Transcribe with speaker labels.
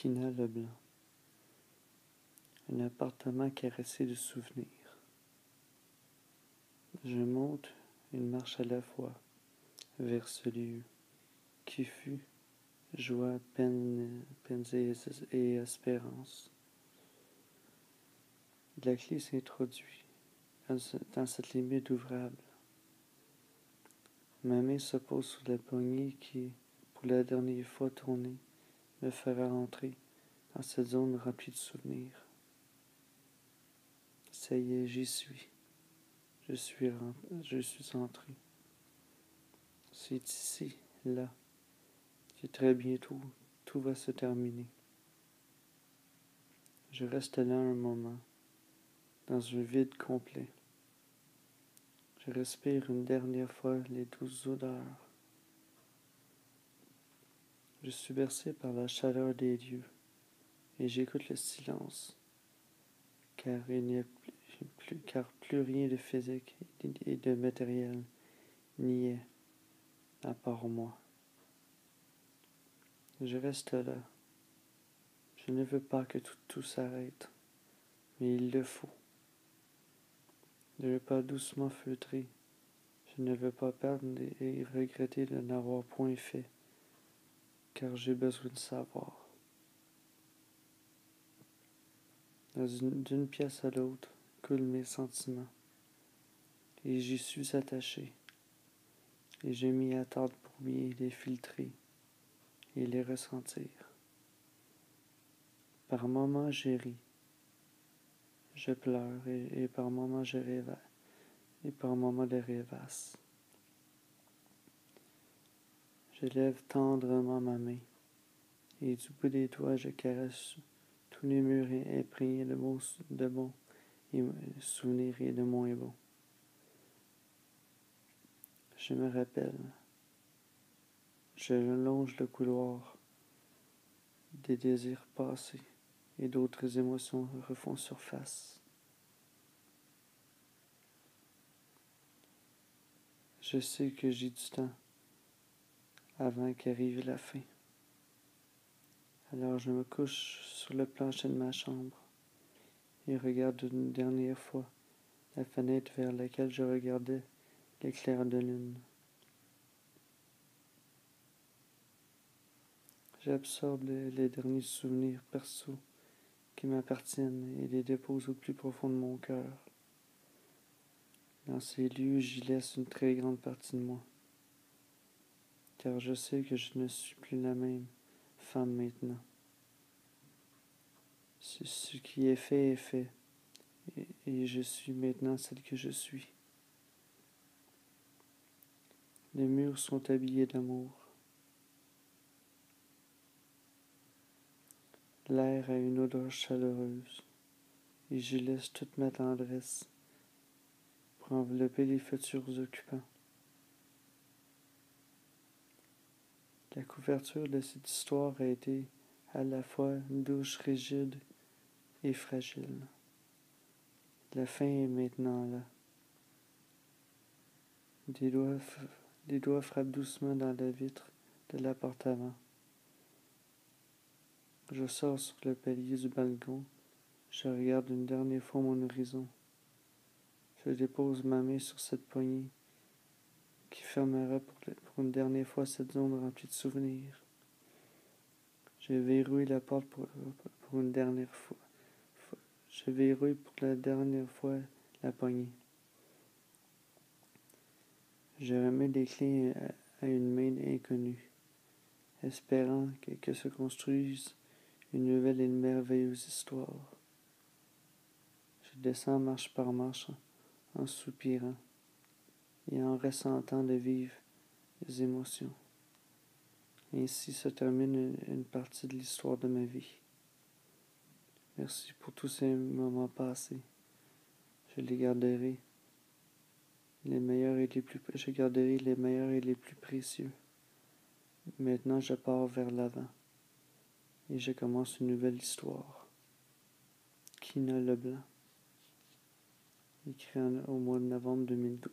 Speaker 1: Kina Leblanc. Un appartement caressé de souvenirs. Je monte une marche à la fois vers ce lieu qui fut joie, peines et espérance. La clé s'introduit dans cette limite ouvrable. Ma main se pose sur la poignée qui, pour la dernière fois tournée, me fera entrer dans cette zone remplie de souvenirs. Ça y est, j'y suis. Je suis entré. C'est ici, là, que très bientôt tout va se terminer. Je reste là un moment, dans un vide complet. Je respire une dernière fois les douces odeurs. Je suis bercé par la chaleur des lieux et j'écoute le silence, car plus rien de physique et de matériel n'y est, à part moi. Je reste là. Je ne veux pas que tout s'arrête, mais il le faut. De pas doucement feutrer. Je ne veux pas perdre et regretter de n'avoir point fait, car j'ai besoin de savoir. D'une pièce à l'autre coulent mes sentiments, et j'y suis attaché, et je m'y attarde pour bien les filtrer et les ressentir. Par moments je ris, je pleure, et par moments je rêve, et par moments je rêvasse. Je lève tendrement ma main, et du bout des doigts je caresse tous les murs imprégnés de bons souvenirs et de moins bons. Je me rappelle, je longe le couloir des désirs passés et d'autres émotions refont surface. Je sais que j'ai du temps avant qu'arrive la fin. Alors je me couche sur le plancher de ma chambre et regarde une dernière fois la fenêtre vers laquelle je regardais l'éclair de lune. J'absorbe les derniers souvenirs perso qui m'appartiennent et les dépose au plus profond de mon cœur. Dans ces lieux, j'y laisse une très grande partie de moi, car je sais que je ne suis plus la même femme maintenant. Ce qui est fait, et je suis maintenant celle que je suis. Les murs sont habillés d'amour. L'air a une odeur chaleureuse, et j'y laisse toute ma tendresse pour envelopper les futurs occupants. La couverture de cette histoire a été à la fois douce, rigide et fragile. La fin est maintenant là. Des doigts frappent doucement dans la vitre de la porte avant. Je sors sur le palier du balcon. Je regarde une dernière fois mon horizon. Je dépose ma main sur cette poignée qui fermera pour une dernière fois cette zone remplie de souvenirs. Je verrouille la porte pour une dernière fois. Je verrouille pour la dernière fois la poignée. Je remets les clés à une main inconnue, espérant que se construise une nouvelle et une merveilleuse histoire. Je descends marche par marche en soupirant et en ressentant de vives émotions. Ainsi se termine une partie de l'histoire de ma vie. Merci pour tous ces moments passés. Je garderai les meilleurs et les plus précieux. Maintenant, je pars vers l'avant et je commence une nouvelle histoire. Kina Leblanc, écrit au mois de novembre 2012.